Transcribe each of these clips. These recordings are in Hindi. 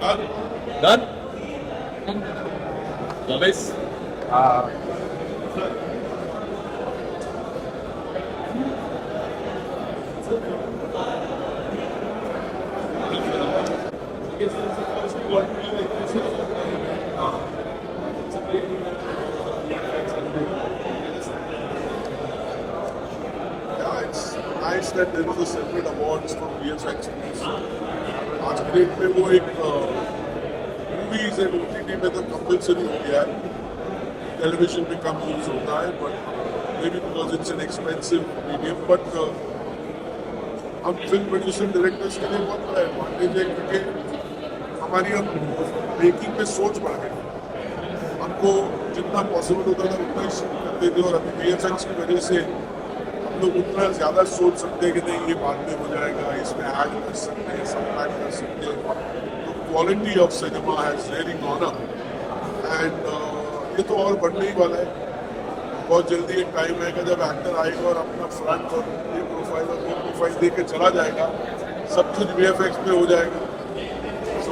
Done? Ramesh? It's nice that there is a separate awards for VFX. आज के डेट में वो एक मूवीज एंड OTT में तो कंपल्सरी हो गया है. टेलीविजन में कम यूज होता है, but may be because it's an expensive medium. But हम फिल्म प्रोड्यूसर डायरेक्टर्स के लिए बहुत बड़ा एडवांटेज है, क्योंकि हमारी अब मेकिंग में सोच बढ़ गई. हमको जितना पॉसिबल होता था उतना ही शूट करते थे, और अभी VFX की वजह से हम लोग उतना ज़्यादा सोच सकते हैं कि नहीं ये बाद में हो जाएगा, इसमें ऐड कर सकते हैं, सबट्रैक्ट कर सकते हैं. तो quality of cinema has really gone up, and ये तो और बढ़ने ही वाला है. बहुत जल्दी एक टाइम आएगा जब एक्टर आएगा और अपना फ्रंट और ये प्रोफाइल और वो प्रोफाइल दे के चला जाएगा, सब कुछ VFX में हो जाएगा. सो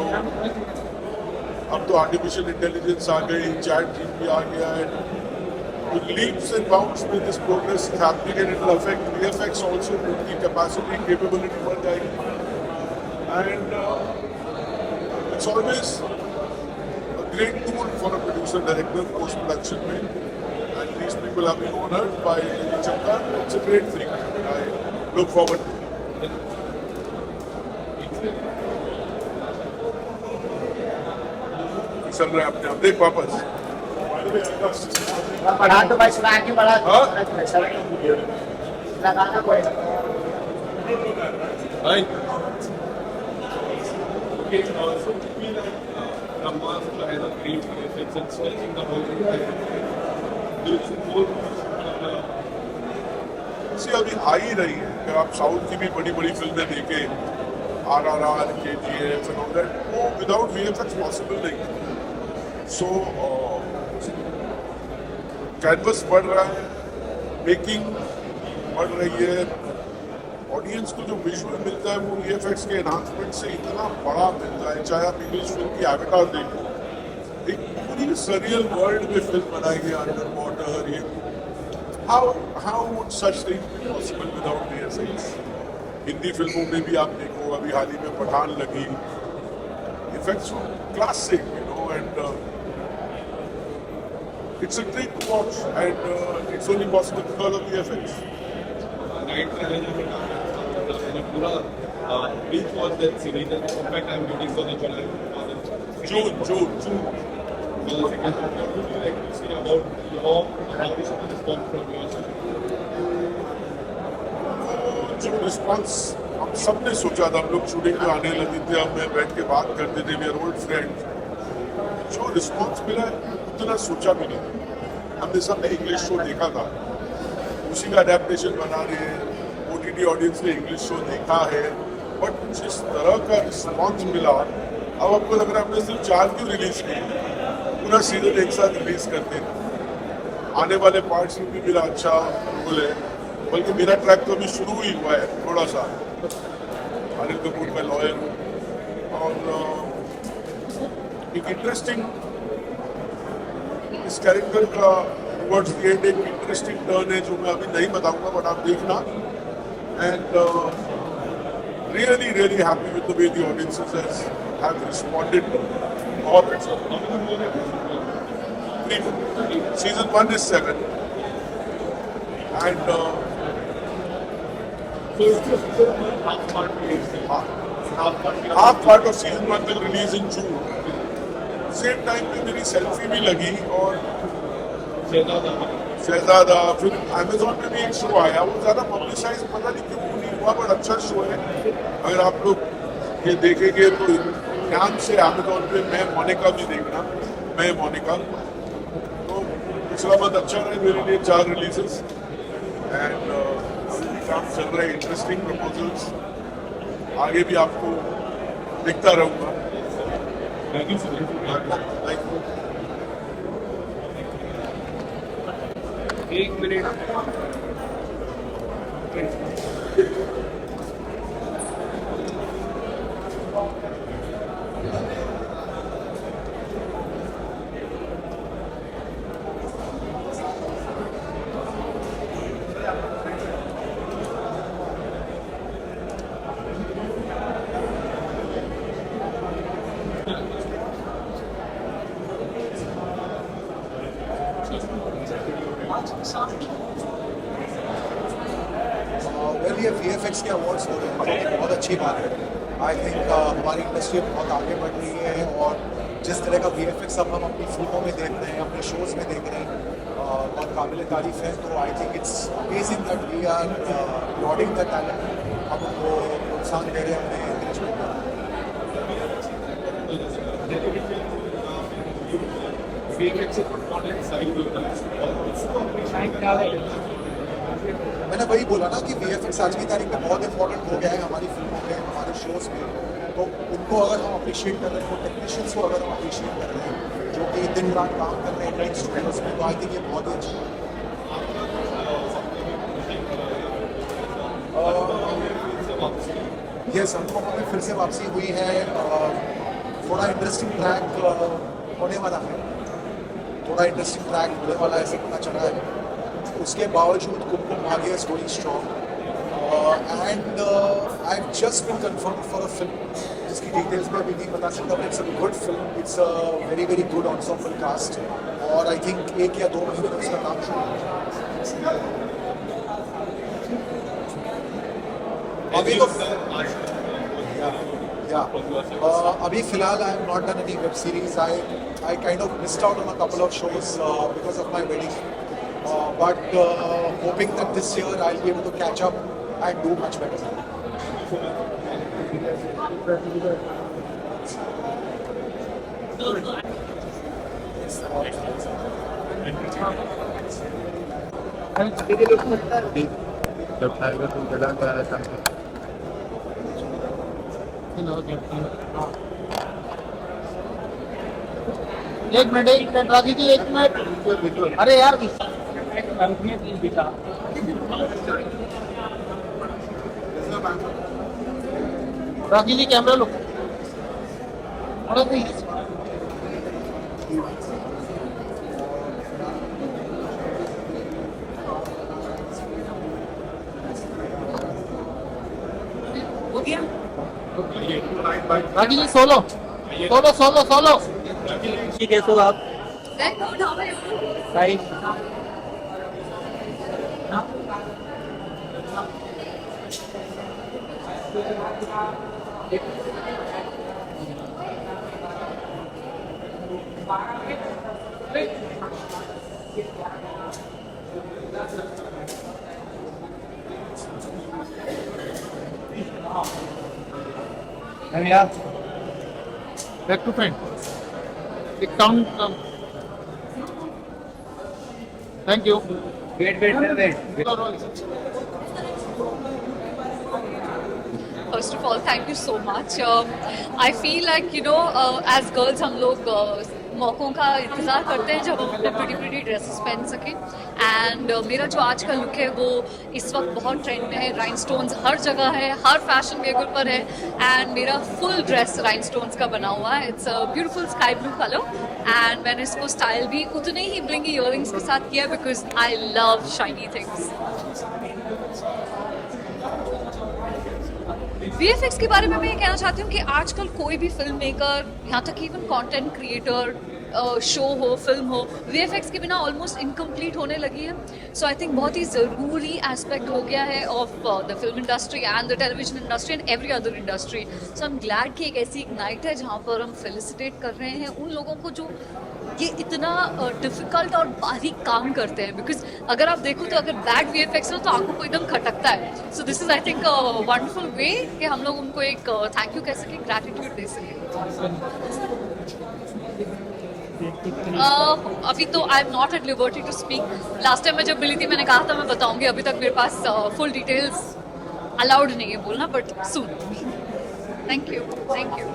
अब तो आर्टिफिशियल इंटेलिजेंस आ गई, ChatGPT आ गया है. Leaps and bounds with this progress is happening, and it will affect VFX also. The capacity, capability बढ़ जाएगी, and it's always a great tool for a producer director post production में, and these people have been honored by each other. It's a great thing. I look forward to it. चल रहा है अपने आप. देख वापस बढ़ा तो बस आगे बढ़ा लगाना पड़ेगा. Hi. सी अभी आ ही रही है. अगर आप साउथ की भी बड़ी बड़ी फिल्में देखें, RRR, KGF and all that, वो विदाउट VFX पॉसिबल नहीं है. सो कैनवस बढ़ रहा है, मेकिंग बढ़ रही है. ऑडियंस को जो विजुअल मिलता है वो VFX के एनहांसमेंट से इतना बड़ा मिलता है. चाहे आप इंग्लिश फिल्म की एवेटार देखो, एक पूरी सरियल वर्ल्ड में फिल्म बनाई गई अंडर वाटर. ये how would such thing be possible without VFX? Hindi फिल्मों में भी आप देखो, अभी हाल ही में पठान लगी, effects classic, you know, and it's a treat to watch, and it's only possible because of VFX. Night Trailer में पूरा which was that series? In fact, I'm waiting for the July. June. Well, the second one, what would you like to say about your response from your side? जो रिस्पॉन्स हम सब ने सोचा था, हम लोग शूटिंग में आने लगे थे, हम बैठ के बात करते थे, वी आर ओल्ड फ्रेंड्स. जो रिस्पॉन्स मिला है उतना सोचा भी नहीं. हमने सबने इंग्लिश शो देखा था, उसी का अडेप्टेशन बना रहे हैं. OTT ऑडियंस ने इंग्लिश शो देखा है, बट जिस तरह का रिस्पॉन्स मिला, अब आपको लग रहा है हमने सिर्फ 4 क्यों रिलीज किए, पूरा सीजन एक साथ रिलीज करते हैं. आने वाले पार्ट्स में भी मेरा अच्छा रोल है, बल्कि मेरा ट्रैक तो अभी शुरू ही हुआ है थोड़ा सा. अनिल कपूर का लॉयर हूँ, और एक इंटरेस्टिंग इस कैरेक्टर का टुवर्ड्स द एंड एक इंटरेस्टिंग टर्न है जो मैं अभी नहीं बताऊंगा, बट आप देखना. And really happy with the way the audiences have responded. और season 1 is 7, and half part of season 1 will release in June. Same time पे मेरी सेल्फी भी लगी, और शहजादा. फिर अमेजोन पे भी एक शो आया, वो ज़्यादा पब्लिसाइज पता नहीं क्यों नहीं हुआ, बट अच्छा शो है. अगर आप लोग ये देखेंगे तो ध्यान से अमेजोन पे मैं मोनिका भी देखना, मैं मोनिका. तो पिछला मंथ अच्छा रहा मेरे लिए, 4 रिलीजेस, एंड काम चल रहा है. इंटरेस्टिंग प्रपोजल्स, आगे भी आपको दिखता रहूँगा. Thank you, sir. एक मिनट. VFX के अवार्ड्स हो रहे हैं, जो कि बहुत अच्छी बात है। आई थिंक हमारी इंडस्ट्री बहुत आगे बढ़ रही है और जिस तरह का VFX अब हम अपनी फिल्मों में देख रहे हैं, अपने शोज़ में देख रहे हैं, बहुत काबिल तारीफ है। तो I think it's amazing that we are lauding the talent, हम उनको प्रोत्साहन दे रहे हैं, उन्हें एनकरेजमेंट कर रहे हैं। मैंने वही बोला ना कि VFX आज की तारीख में बहुत इंपॉर्टेंट हो गया है हमारी फिल्मों में, हमारे शोज़ में। तो उनको अगर हम अप्रिशिएट कर रहे हैं, तो टेक्नीशियंस को अगर हम अप्रिशिएट कर रहे हैं जो कि दिन रात काम कर रहे हैं इन स्टूडियोज़ में, तो आई थिंक ये बहुत ही अच्छी बात है। ये संगमों में फिर से वापसी हुई है। थोड़ा इंटरेस्टिंग ट्रैक होने वाला है, थोड़ा इंटरेस्टिंग ट्रैक होने वाला है, ऐसे पता चला है। उसके बावजूद Kumkum Bhagya is going strong and I have just been confirm for a film जिसकी डिटेल्स में अभी नहीं बता सकता, but it's a good film, it's a very very good ensemble cast और आई थिंक 1 या 2 महीने में उसका काम शुरू हो जाएगा। अभी तो अभी फिलहाल I have not done any web series. I kind of missed out on a couple of shows because of my wedding. But hoping that this year I'll be able to catch up and do much better. एक मिनट राखी जी, 1 मिनट। अरे यार राखी जी कैमरा लो थोड़ा सा। हो गया Rakhi ji, solo solo solo solo. कैसे हो आप? सही। बैक टू फ्रेंड एक count. Thank you. Wait. First of all, thank you so much. I feel like as girls हम लोग मौकों का इंतज़ार करते हैं जब हम अपने प्रिटी ड्रेसेस पहन सकें एंड मेरा जो आज का लुक है वो इस वक्त बहुत ट्रेंड में है। राइनस्टोन्स हर जगह है, हर फैशन वेयर पर है एंड मेरा फुल ड्रेस राइनस्टोन्स का बना हुआ है। It's a beautiful sky blue colour and मैंने इसको स्टाइल भी उतने ही ब्लिंगी इयररिंग्स के साथ किया because I love shiny things. VFX के बारे में मैं ये कहना चाहती हूँ कि आजकल कोई भी फिल्म मेकर, यहाँ तक कि इवन कंटेंट क्रिएटर, शो हो, फिल्म हो, VFX के बिना ऑलमोस्ट इनकम्प्लीट होने लगी है। सो आई थिंक बहुत ही ज़रूरी एस्पेक्ट हो गया है of the film industry and the television industry and every other industry. So I am glad कि एक ऐसी एक नाइट है जहाँ पर हम फेलिसिटेट कर रहे हैं उन लोगों को जो ये इतना डिफ़िकल्ट और बारीक काम करते हैं। बिकॉज अगर आप देखो तो अगर बैड VFX हो तो आंखों को एकदम खटकता है। So this is I think wonderful वे कि हम लोग उनको एक थैंक यू कह सकें, ग्रैटिट्यूड दे सकें। अभी तो I am not at liberty to speak. Last time मैं जब मिली थी मैंने कहा था मैं बताऊंगी, अभी तक मेरे पास फुल डिटेल्स अलाउड नहीं है बोलना, but soon. Thank you. Thank you.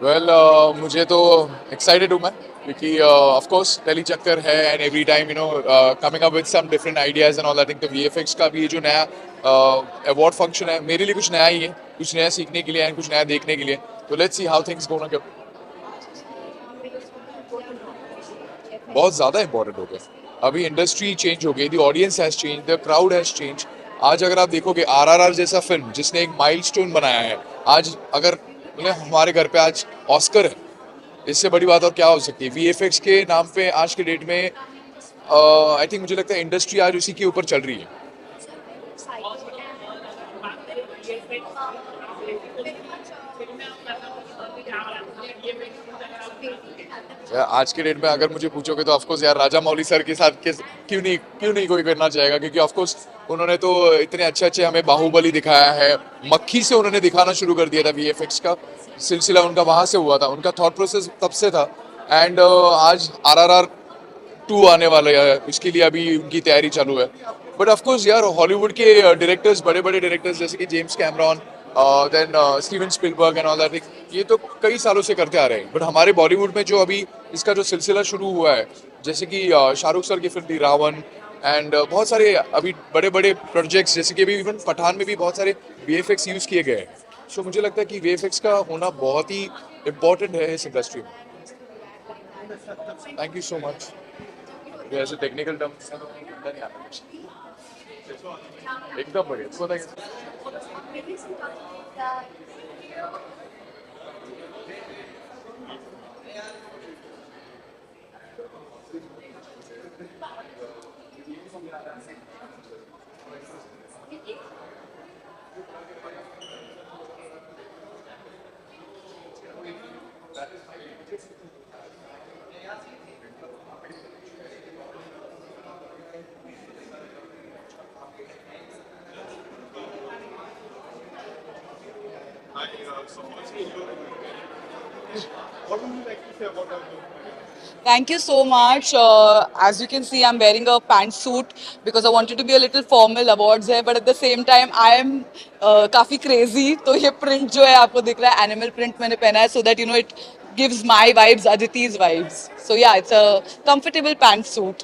Well मुझे तो एक्साइटेड हूँ मैं क्योंकि ऑफ कोर्स टेली चक्कर है and every time coming up with some different ideas and all. I think तो VFX का भी जो नया अवार्ड फंक्शन है मेरे लिए कुछ नया ही है, कुछ नया सीखने के लिए एंड कुछ नया देखने के लिए। तो let's see how things gonna go. बहुत ज़्यादा इंपॉर्टेंट हो गया। अभी इंडस्ट्री चेंज हो गई, the audience has change, the crowd has change. आज अगर आप देखोगे RRR जैसा फिल्म जिसने एक माइलस्टोन बनाया है, आज अगर मतलब हमारे घर पे आज ऑस्कर है, इससे बड़ी बात और क्या हो सकती है। वीएफएक्स के नाम पे आज के डेट में आई थिंक मुझे लगता है इंडस्ट्री आज उसी के ऊपर चल रही है। यार आज के डेट में अगर मुझे पूछोगे तो ऑफकोर्स यार राजा मौली सर के साथ के क्यों नहीं कोई करना चाहेगा, क्योंकि ऑफकोर्स उन्होंने तो इतने अच्छे अच्छे हमें बाहुबली दिखाया है, मक्खी से उन्होंने दिखाना शुरू कर दिया था। वीएफएक्स का सिलसिला उनका वहां से हुआ था, उनका थॉट प्रोसेस तब से था। एंड आज RRR 2 आने वाला है, उसके लिए अभी उनकी तैयारी चालू है। बट ऑफकोर्स यार हॉलीवुड के डायरेक्टर्स, बड़े बड़े डायरेक्टर्स जैसे कि James Cameron, then Steven Spielberg and all that, ये तो कई सालों से करते आ रहे हैं। बट हमारे बॉलीवुड में जो अभी इसका जो सिलसिला शुरू हुआ है, जैसे कि शाहरुख सर की फिल्म थी रावण, एंड बहुत सारे अभी बड़े बड़े प्रोजेक्ट्स, जैसे कि अभी इवन पठान में भी बहुत सारे वीएफएक्स यूज किए गए हैं। सो मुझे लगता है कि वीएफएक्स का होना बहुत ही इम्पोर्टेंट है इस इंडस्ट्री में। Thank you so much. ऐसे टेक्निकल टर्म्स एकदम बढ़िया, तो बताइए। So firstly, what would you like to say about our film? Thank you so much. As you can see, I'm wearing a pantsuit because I wanted to be a little formal. Awards है, but at the same time, I am काफी crazy. तो ये print जो है आपको दिख रहा है, animal print मैंने पहना है, so that you know it gives my vibes, Aditi's vibes. So yeah, it's a comfortable pantsuit.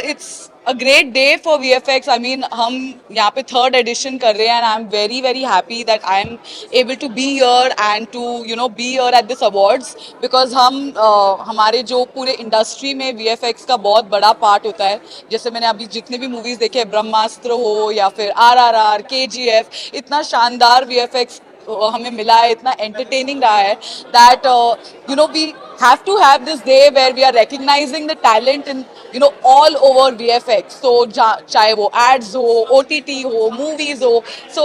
It's a great day for VFX. I mean, हम यहाँ पे third edition कर रहे हैं, and I'm very very happy that I'm able to be here and to be here at this awards because हम हमारे जो पूरे इंडस्ट्री में VFX का बहुत बड़ा पार्ट होता है। जैसे मैंने अभी जितने भी मूवीज देखे, ब्रह्मास्त्र हो या फिर RRR, KGF, इतना शानदार VFX हमें मिला है, इतना एंटरटेनिंग रहा है that we have to have this day where we are recognizing the talent in all over VFX. So चाहे वो ads हो, OTT हो, movies हो, so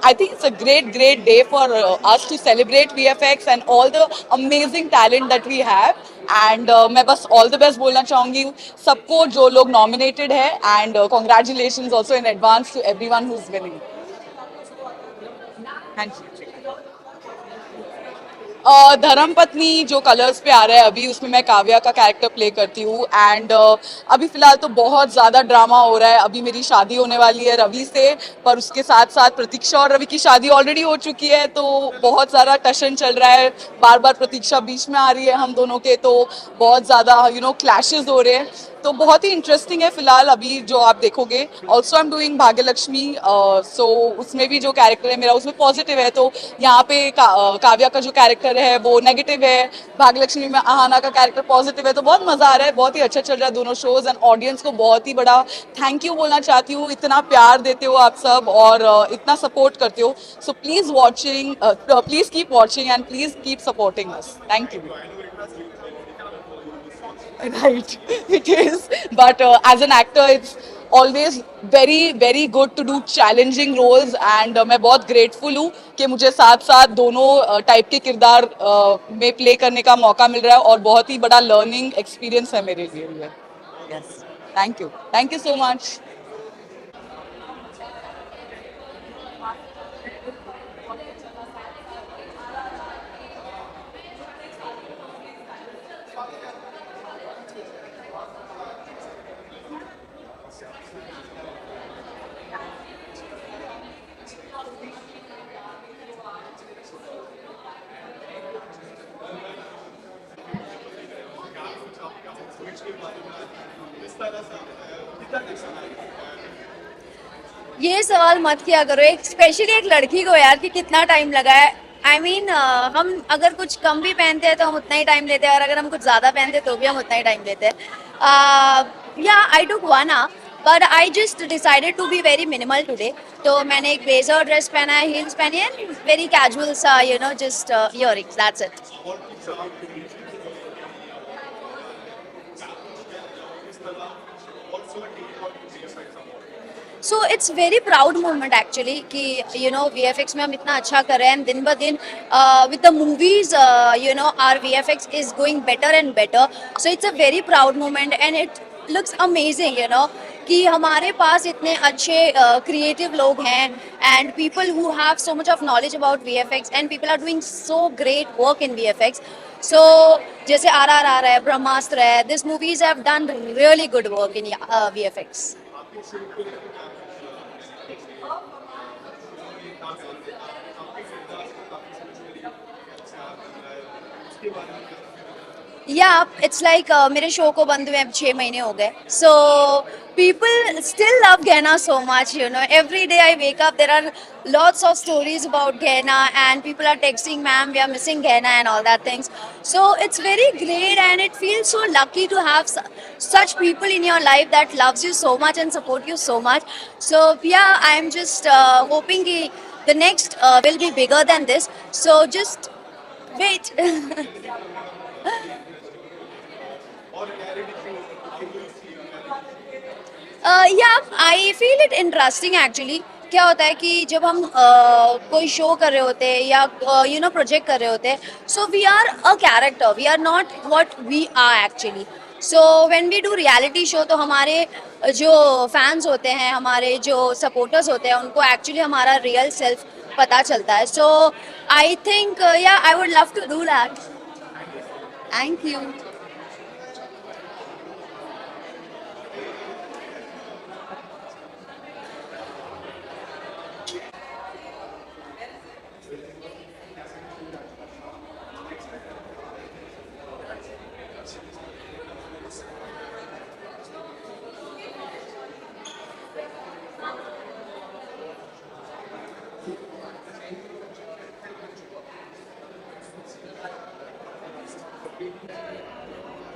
I think it's a great day for us to celebrate VFX and all the amazing talent that we have. And मैं बस all the best बोलना चाहूँगी सबको जो लोग nominated है, and congratulations also in advance to everyone who's winning. Thank you. धर्मपत्नी जो कलर्स पे आ रहा है अभी, उसमें मैं काव्या का कैरेक्टर प्ले करती हूँ। एंड अभी फिलहाल तो बहुत ज़्यादा ड्रामा हो रहा है। अभी मेरी शादी होने वाली है रवि से, पर उसके साथ साथ प्रतीक्षा और रवि की शादी ऑलरेडी हो चुकी है, तो बहुत ज़्यादा टशन चल रहा है। बार बार प्रतीक्षा बीच में आ रही है हम दोनों के, तो बहुत ज़्यादा क्लैशेस हो रहे हैं। तो बहुत ही इंटरेस्टिंग है फिलहाल अभी जो आप देखोगे। Also I am doing Bhagyalakshmi, so उसमें भी जो कैरेक्टर है मेरा उसमें पॉजिटिव है, तो यहाँ पे काव्या का जो कैरेक्टर है वो नेगेटिव है, भाग्यलक्ष्मी में आहाना का कैरेक्टर पॉजिटिव है। तो बहुत मजा आ रहा है, बहुत ही अच्छा चल रहा है दोनों शोज। एंड ऑडियंस को बहुत ही बड़ा थैंक यू बोलना चाहती हूँ, इतना प्यार देते हो आप सब और इतना सपोर्ट करते हो। So please keep watching and please keep supporting us. Thank you. Right, it is. But as an actor, it's always very good to do challenging roles. And मैं बहुत grateful हूँ कि मुझे साथ साथ दोनों टाइप के किरदार में प्ले करने का मौका मिल रहा है, और बहुत ही बड़ा लर्निंग एक्सपीरियंस है मेरे लिए। Yes, thank you so much. ये सवाल मत किया करो, एक स्पेशली एक लड़की को यार, कि कितना टाइम लगा है। I mean, हम अगर कुछ कम भी पहनते हैं तो हम उतना ही टाइम लेते हैं, और अगर हम कुछ ज्यादा पहनते हैं तो भी हम उतना ही टाइम लेते हैं। या I took one but I just decided to be very minimal today. तो मैंने एक blazer dress पहना है, heels पहनी है, very casual सा, you know, just earrings. That's it. So it's very proud moment actually कि you know VFX में हम इतना अच्छा कर रहे हैं and दिन ब दिन with the movies you know our VFX is going better and better. So it's a very proud moment and it looks amazing, you know, कि हमारे पास इतने अच्छे creative लोग हैं and people who have so much of knowledge about VFX and people are doing so great work in VFX. So जैसे RRR आ रहा है, ब्रह्मास्त्र है, these movies have done really good work in VFX. Yeah, it's like मेरे शो को बंद हुए अब 6 महीने हो गए. So people still love Gehna so much, you know. Every day I wake up, there are lots of stories about Gehna and people are texting, ma'am, we are missing Gehna and all that things. So it's very great and it feels so lucky to have such people in your life that loves you so much and support you so much. So yeah, I'm just hoping the next will be bigger than this. So just wait. Yeah, I feel it interesting actually. क्या होता है कि जब हम कोई शो कर रहे होते हैं या यू नो प्रोजेक्ट कर रहे होते हैं, so we are a character, we are not what we are actually. So when we do reality show तो हमारे जो फैंस होते हैं, हमारे जो सपोर्टर्स होते हैं, उनको एक्चुअली हमारा रियल सेल्फ पता चलता है. सो I think yeah I would love to do that. Thank you.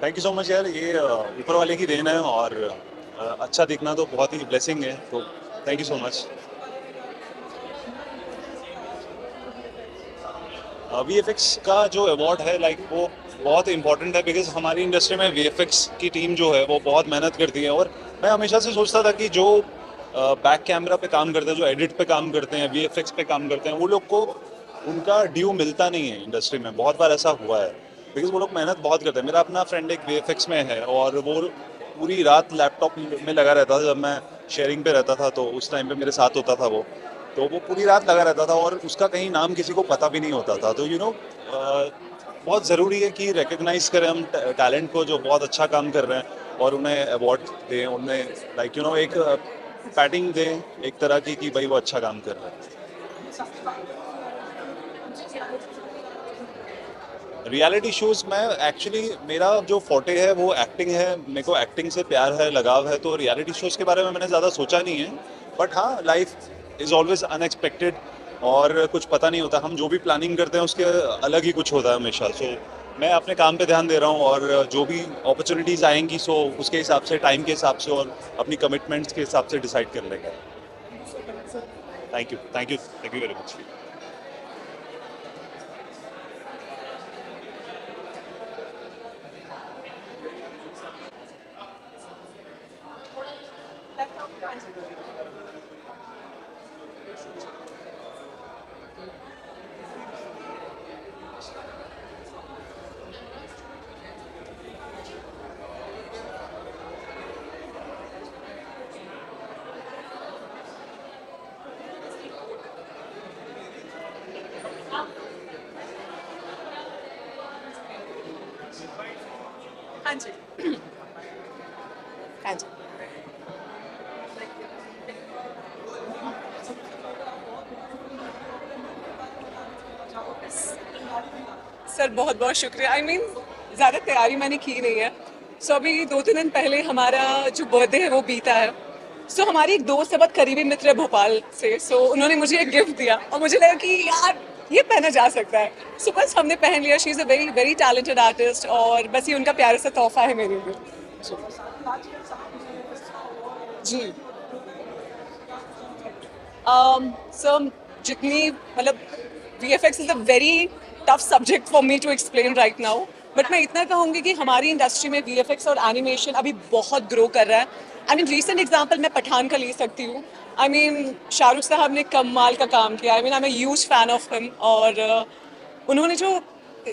Thank you so much यार. ये ऊपर वाले की देन है और अच्छा दिखना तो बहुत ही ब्लेसिंग है, तो thank you so much. VFX का जो अवार्ड है लाइक वो बहुत इंपॉर्टेंट है बिकॉज हमारी इंडस्ट्री में VFX की टीम जो है वो बहुत मेहनत करती है. और मैं हमेशा से सोचता था कि जो बैक कैमरा पे काम करते हैं, जो एडिट पे काम करते हैं, VFX पे काम करते हैं, वो लोग को उनका ड्यू मिलता नहीं है इंडस्ट्री में. बहुत बार ऐसा हुआ है बिकॉज वो लोग मेहनत बहुत करते हैं. मेरा अपना फ्रेंड एक VFX में है और वो पूरी रात लैपटॉप में लगा रहता था. जब मैं शेयरिंग पे रहता था तो उस टाइम पे मेरे साथ होता था वो, तो वो पूरी रात लगा रहता था और उसका कहीं नाम किसी को पता भी नहीं होता था. तो यू नो बहुत ज़रूरी है कि रिकग्नाइज करें हम टैलेंट को जो बहुत अच्छा काम कर रहे हैं और उन्हें अवार्ड दें, उन्हें लाइक यू नो एक पैटिंग दें एक तरह की कि भाई वो अच्छा काम कर रहे हैं. रियलिटी शोज में एक्चुअली मेरा जो फोटे है वो एक्टिंग है. मेरे को एक्टिंग से प्यार है, लगाव है, तो रियलिटी शोज के बारे में मैंने ज़्यादा सोचा नहीं है. बट हाँ, लाइफ इज़ ऑलवेज अनएक्सपेक्टेड और कुछ पता नहीं होता. हम जो भी प्लानिंग करते हैं उसके अलग ही कुछ होता है हमेशा. सो मैं अपने काम पे ध्यान दे रहा हूँ और जो भी अपॉर्चुनिटीज़ आएंगी सो उसके हिसाब से, टाइम के हिसाब से और अपनी कमिटमेंट्स के हिसाब से डिसाइड कर लेंगे. Thank you, thank you, thank you very much. हाँ जी. हाँ जी. सर बहुत बहुत शुक्रिया. आई मीन ज़्यादा तैयारी मैंने की नहीं है. सो अभी 2-3 दिन पहले हमारा जो बर्थडे है वो बीता है. सो हमारी एक दोस्त है, बहुत करीबी मित्र है भोपाल से. सो उन्होंने मुझे एक गिफ्ट दिया और मुझे लगा कि यार ये पहना जा सकता है. सो बस हमने पहन लिया. She is a very very talented artist और बस ये उनका प्यारा सा तोहफा है मेरे लिए. जी सर जितनी मतलब VFX is a very tough subject for me to explain right now, but मैं इतना कहूँगी कि हमारी इंडस्ट्री में VFX और एनिमेशन अभी बहुत ग्रो कर रहा है. आई मीन रीसेंट एग्जाम्पल मैं पठान का ले सकती हूँ. आई मीन शाहरुख साहब ने कमाल का काम किया. I mean I am a huge fan of him. और उन्होंने जो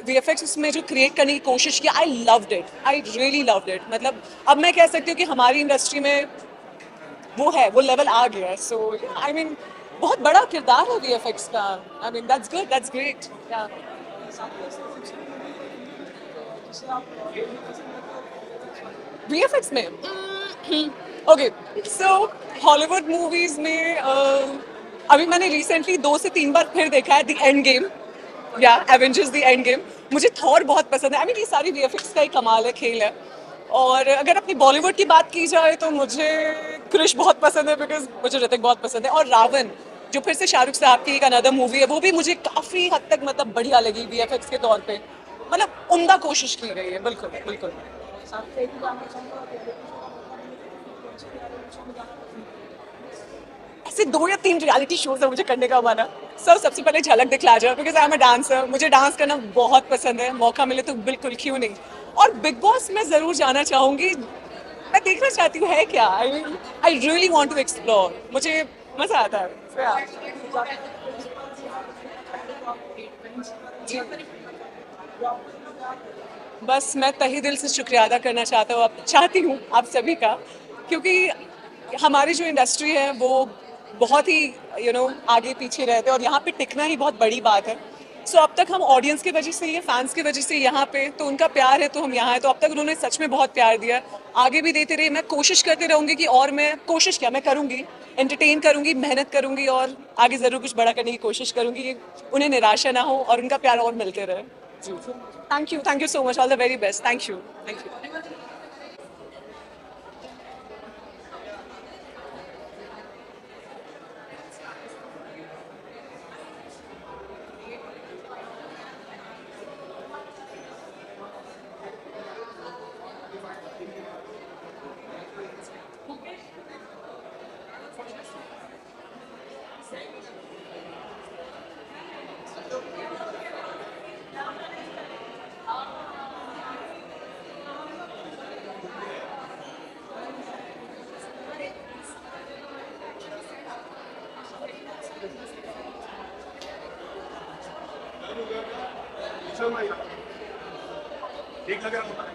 VFX उसमें जो क्रिएट करने की कोशिश की, I loved it. I really loved it. मतलब अब मैं कह सकती हूँ कि हमारी इंडस्ट्री में वो है, वो लेवल आ गया है. सो आई मीन बहुत बड़ा किरदार है VFX का. I mean that's good, that's great. VFX में ओके सो हॉलीवुड मूवीज में अभी मैंने रिसेंटली 2 से 3 बार फिर देखा है द एंड गेम या एवेंजर्स द एंड गेम. मुझे थॉर बहुत पसंद है. आई मीन ये सारी VFX का ही कमाल है, खेल है. और अगर अपनी बॉलीवुड की बात की जाए तो मुझे क्रिश बहुत पसंद है बिकॉज मुझे ऋतिक बहुत पसंद है. और रावण जो फिर से शाहरुख साहब की एक अनदर मूवी है, वो भी मुझे काफ़ी हद तक मतलब बढ़िया लगी VFX के तौर पे. मतलब उम्दा कोशिश की गई है. बिल्कुल बिल्कुल. ऐसे 2 या 3 रियलिटी शोज है मुझे करने का माना. सर सबसे पहले झलक दिखला जाए because I am a dancer. मुझे डांस करना बहुत पसंद है. मौका मिले तो बिल्कुल क्यों नहीं. और बिग बॉस में ज़रूर जाना चाहूँगी. मैं देखना चाहती हूँ है क्या. I really want to explore. मुझे मज़ा आता है. जी बस मैं तहे दिल से शुक्रिया अदा करना चाहती हूँ आप सभी का, क्योंकि हमारी जो इंडस्ट्री है वो बहुत ही आगे पीछे रहते हैं और यहाँ पे टिकना ही बहुत बड़ी बात है. सो अब तक हम ऑडियंस की वजह से, ये फैंस की वजह से यहाँ पे, तो उनका प्यार है तो हम यहाँ हैं. तो अब तक उन्होंने सच में बहुत प्यार दिया. आगे भी देते रहे. मैं कोशिश करती रहूँगी कि, और मैं कोशिश क्या मैं करूँगी, एंटरटेन करूँगी, मेहनत करूँगी और आगे ज़रूर कुछ बड़ा करने की कोशिश करूँगी. उन्हें निराशा ना हो और उनका प्यार और मिलते रहे. Thank you so much. All the very best. Thank you. ठीक लग रहा है.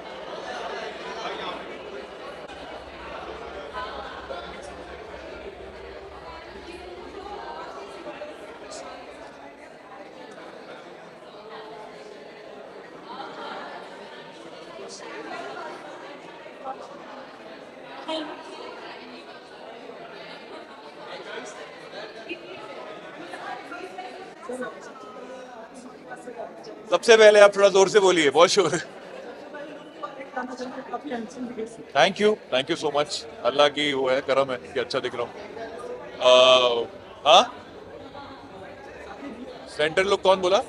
सबसे पहले आप थोड़ा जोर से बोलिए. बहुत शोर. Thank you so much. अल्लाह की वो है, करम है कि अच्छा दिख रहा हूँ. हाँ, सेंटर लुक कौन बोला?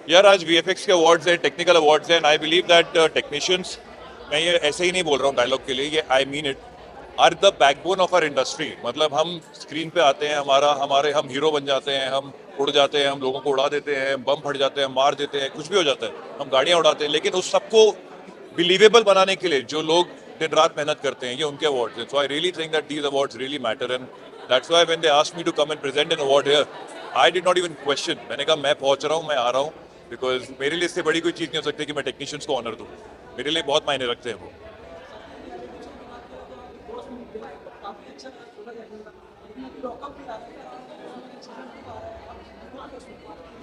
यार आज VFX के अवार्ड्स हैं, टेक्निकल अवार्ड्स हैं. आई बिलीव दैट टेक्नीशियंस, मैं ये ऐसे ही नहीं बोल रहा हूँ डायलॉग के लिए, ये I mean it, are the backbone of our industry. मतलब हम स्क्रीन पे आते हैं, हम हीरो बन जाते हैं, हम उड़ जाते हैं, हम लोगों को उड़ा देते हैं, बम फट जाते हैं, मार देते हैं, कुछ भी हो जाता है, हम गाड़ियाँ उड़ाते हैं, लेकिन उस सबको बिलीवेबल बनाने के लिए जो लोग दिन रात मेहनत करते हैं, ये उनके अवार्ड्स हैं. So I really think that these awards really matter and that's why when they asked me to come and present an award here, I did not even question. मैंने कहा मैं पहुंच रहा हूँ, मैं आ रहा हूँ, बिकॉज मेरे लिए इससे बड़ी कोई चीज़ नहीं हो सकती कि मैं टेक्नीशियंस को ऑनर दूँ. मेरे लिए बहुत मायने रखते हैं वो.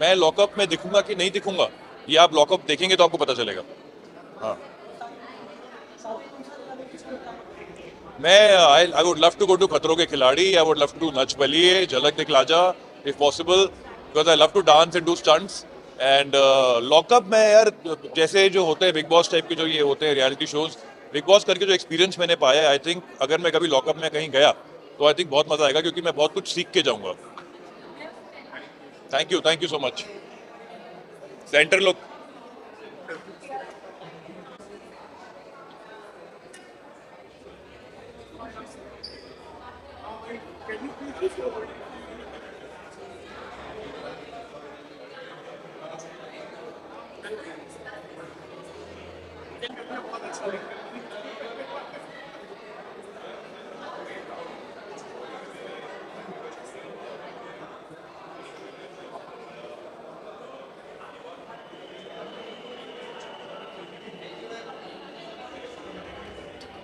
मैं लॉकअप में दिखूंगा कि नहीं दिखूंगा, ये आप लॉकअप देखेंगे तो आपको पता चलेगा. हाँ, मैं I would love to go to Khatron Ke Khiladi. I would love to Nach Baliye, Jhalak Dikhhla Jaa if possible, because I love to dance and do stunts. And Lock Upp में यार जैसे जो होते हैं बिग बॉस टाइप के जो ये होते हैं रियलिटी शोज, बिग बॉस करके जो एक्सपीरियंस मैंने पाया है, आई थिंक अगर मैं कभी लॉकअप में कहीं गया तो आई थिंक बहुत मजा आएगा, क्योंकि मैं बहुत कुछ सीख के जाऊंगा. Thank you so much. Centre look.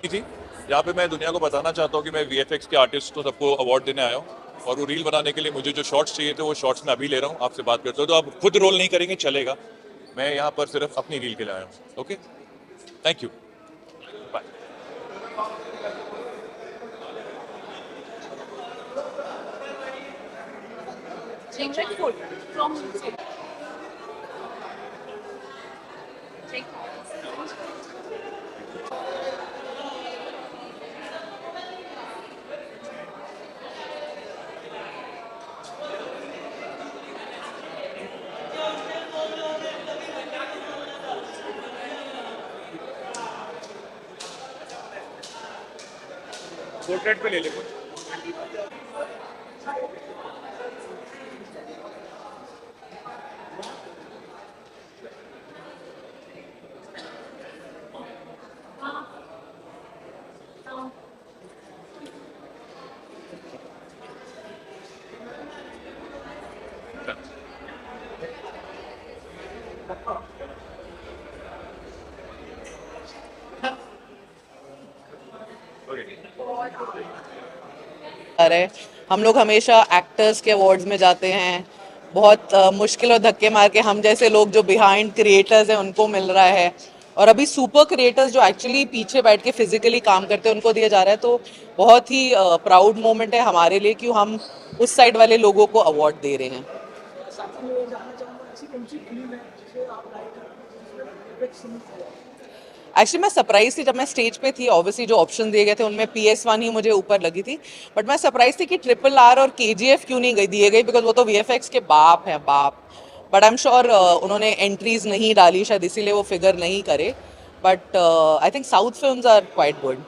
थी यहाँ पे मैं दुनिया को बताना चाहता हूँ कि मैं VFX के आर्टिस्ट को सबको अवार्ड देने आया हूँ और वो रील बनाने के लिए मुझे जो शॉट्स चाहिए थे वो शॉट्स मैं अभी ले रहा हूँ, आपसे बात करता हूँ। तो आप खुद रोल नहीं करेंगे चलेगा, मैं यहाँ पर सिर्फ अपनी रील के लिए आया हूँ। Okay, thank you, bye. Take food from take portrait पे ले ले कुछ। रहे हम लोग हमेशा एक्टर्स के अवार्ड्स में जाते हैं, बहुत मुश्किल और धक्के मार के हम जैसे लोग जो बिहाइंड क्रिएटर्स हैं उनको मिल रहा है, और अभी सुपर क्रिएटर्स जो एक्चुअली पीछे बैठ के फिजिकली काम करते हैं उनको दिया जा रहा है। तो बहुत ही प्राउड मोमेंट है हमारे लिए कि हम उस साइड वाले लोगों को अवार्ड दे रहे हैं। एक्चुअली मैं सरप्राइज थी जब मैं स्टेज पे थी, ऑब्वियसली जो ऑप्शन दिए गए थे उनमें PS1 ही मुझे ऊपर लगी थी, बट मैं सरप्राइज थी कि RRR और KGF क्यों नहीं दिए गई, बिकॉज वो तो VFX के बाप हैं, बाप। बट आई एम श्योर उन्होंने एंट्रीज नहीं डाली शायद इसीलिए वो फिगर नहीं करे, but I think south films are quite good.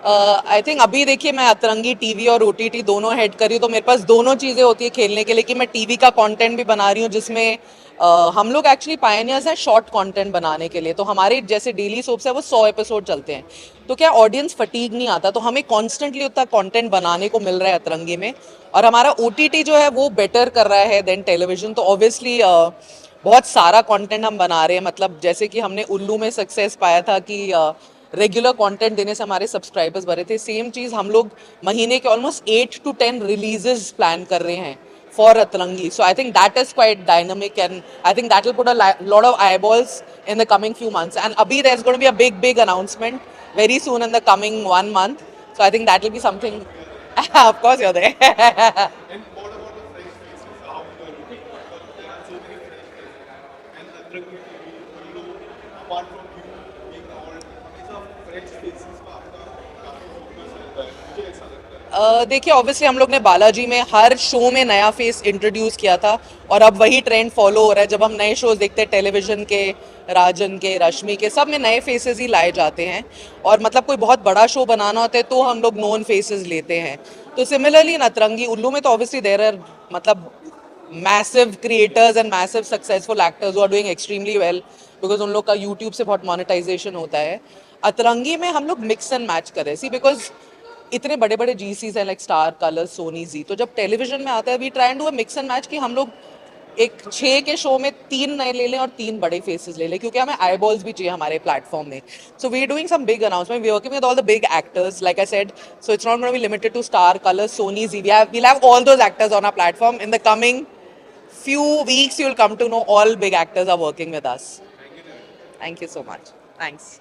I think अभी देखिए मैं अतरंगी टीवी और OTT दोनों हेड कर रही हूँ, तो मेरे पास दोनों चीज़ें होती है खेलने के लिए कि मैं टीवी का कंटेंट भी बना रही हूँ जिसमें हम लोग एक्चुअली पायनियर्स हैं शॉर्ट कंटेंट बनाने के लिए। तो हमारे जैसे डेली सोप्स है वो 100 एपिसोड चलते हैं, तो क्या ऑडियंस फटीग नहीं आता, तो हमें कॉन्स्टेंटली उतना कंटेंट बनाने को मिल रहा है अतरंगी में, और हमारा OTT जो है वो बेटर कर रहा है देन टेलीविजन। तो ऑब्वियसली बहुत सारा कंटेंट हम बना रहे हैं, मतलब जैसे कि हमने उल्लू में सक्सेस पाया था कि रेगुलर कंटेंट देने से हमारे सब्सक्राइबर्स बढ़े थे, सेम चीज़ हम लोग महीने के ऑलमोस्ट 8 to 10 रिलीजेस प्लान कर रहे हैं for Atrangi. So I think that is quite dynamic and I think that will put a lot of eyeballs in the coming few months, and abhi there's going to be a big announcement very soon in the coming 1 month, so I think that will be something of course you're there. And what about the French faces? How they are looking? Because there are so many French faces. And Atrangi TV, you know, apart from you being old, it's a French faces का आपका काफी focus रहता है, मुझे ऐसा लगता है। देखिए ऑब्वियसली हम लोग ने बालाजी में हर शो में नया फेस इंट्रोड्यूस किया था, और अब वही ट्रेंड फॉलो हो रहा है। जब हम नए शोज देखते हैं टेलीविजन के, राजन के, रश्मि के, सब में नए फेसेस ही लाए जाते हैं, और मतलब कोई बहुत बड़ा शो बनाना होता है तो हम लोग नोन फेसेस लेते हैं। तो सिमिलरली नतरंगी उल्लू में तो ऑब्वियसली देयर आर मतलब massive creators and massive successful actors who are doing extremely well, because उन लोग का यूट्यूब से बहुत मोनेटाइजेशन होता है। अतरंगी में हम लोग मिक्स एंड मैच करें, सी बिकॉज इतने बड़े बड़े GCs हैं like Star, Colors, Sony, Zee, तो जब टेलीविजन में आता है we try and do a mix and match कि हम लोग एक 6 के शो में 3 नए ले लें और 3 बड़े फेसेस ले लें, क्योंकि हमें eyeballs भी चाहिए हमारे प्लेटफॉर्म में। So we are doing some big announcement, we are working with all the big actors like I said, so it's not going to be limited to Star, Colors, Sony, Zee, we'll have all those actors on our platform in the coming few weeks. You'll come to know all big actors are working with us. Thank you so much. Thanks.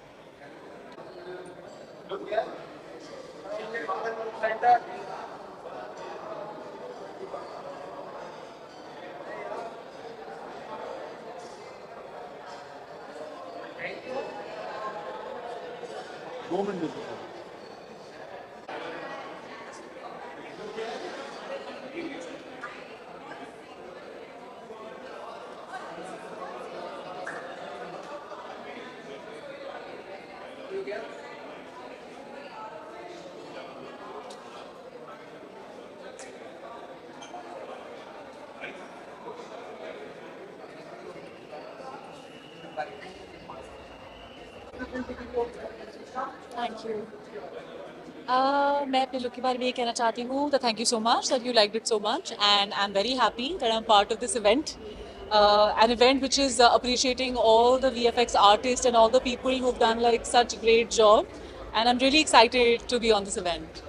Thank you. मैं अपने लुक के बारे में ये कहना चाहती हूँ that thank you so much that you liked it so much and I'm very happy that I'm part of this event. An event which is appreciating all the VFX artists and all the people who've done like such great job, and I'm really excited to be on this event.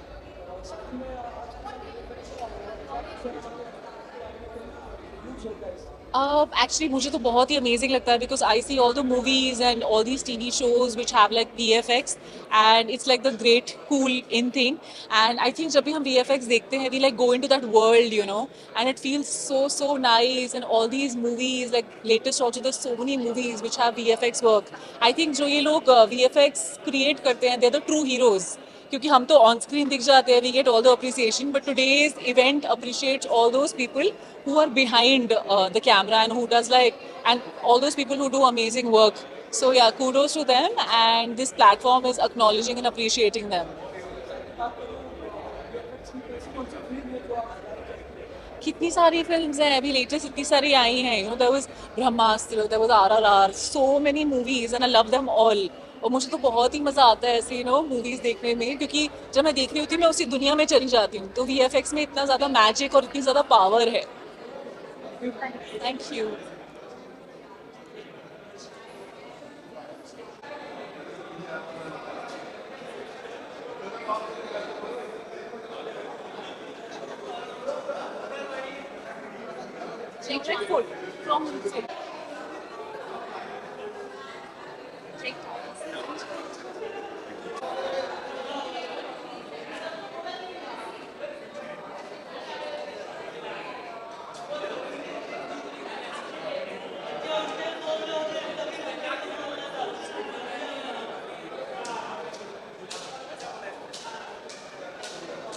Actually, मुझे तो बहुत ही amazing लगता है because I see all the movies and all these TV shows which have like VFX and it's like the great cool in thing, and I think जब भी हम VFX देखते हैं we like go into that world, you know, and it feels so nice, and all these movies like latest also there's so many movies which have VFX work. I think जो ये लोग VFX create करते हैं they're the true heroes. क्योंकि हम तो ऑन स्क्रीन दिख जाते हैं, we get all the appreciation, but today's event appreciates all those people who are behind the camera and who does like, and all those people who do amazing work. So yeah, kudos to them, and this platform is acknowledging and appreciating them. कितनी सारी फिल्म्स हैं अभी लेटेस्ट, इतनी सारी आई हैं, you know there was Brahmastra, there was RRR, so many movies and I love them all. और मुझे तो बहुत ही मज़ा आता है ऐसे यू नो मूवीज़ देखने में, क्योंकि जब मैं देख रही होती हूँ मैं उसी दुनिया में चली जाती हूँ. तो VFX में इतना ज़्यादा मैजिक और इतनी ज़्यादा पावर है. Thank you.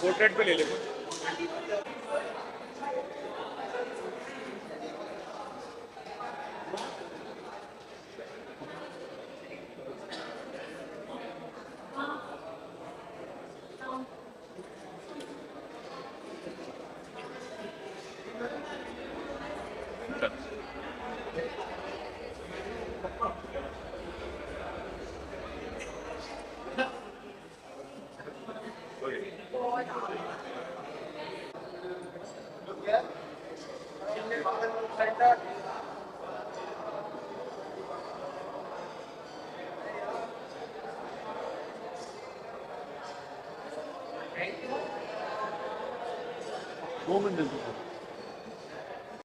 पोर्ट्रेट पे ले ले. Moment is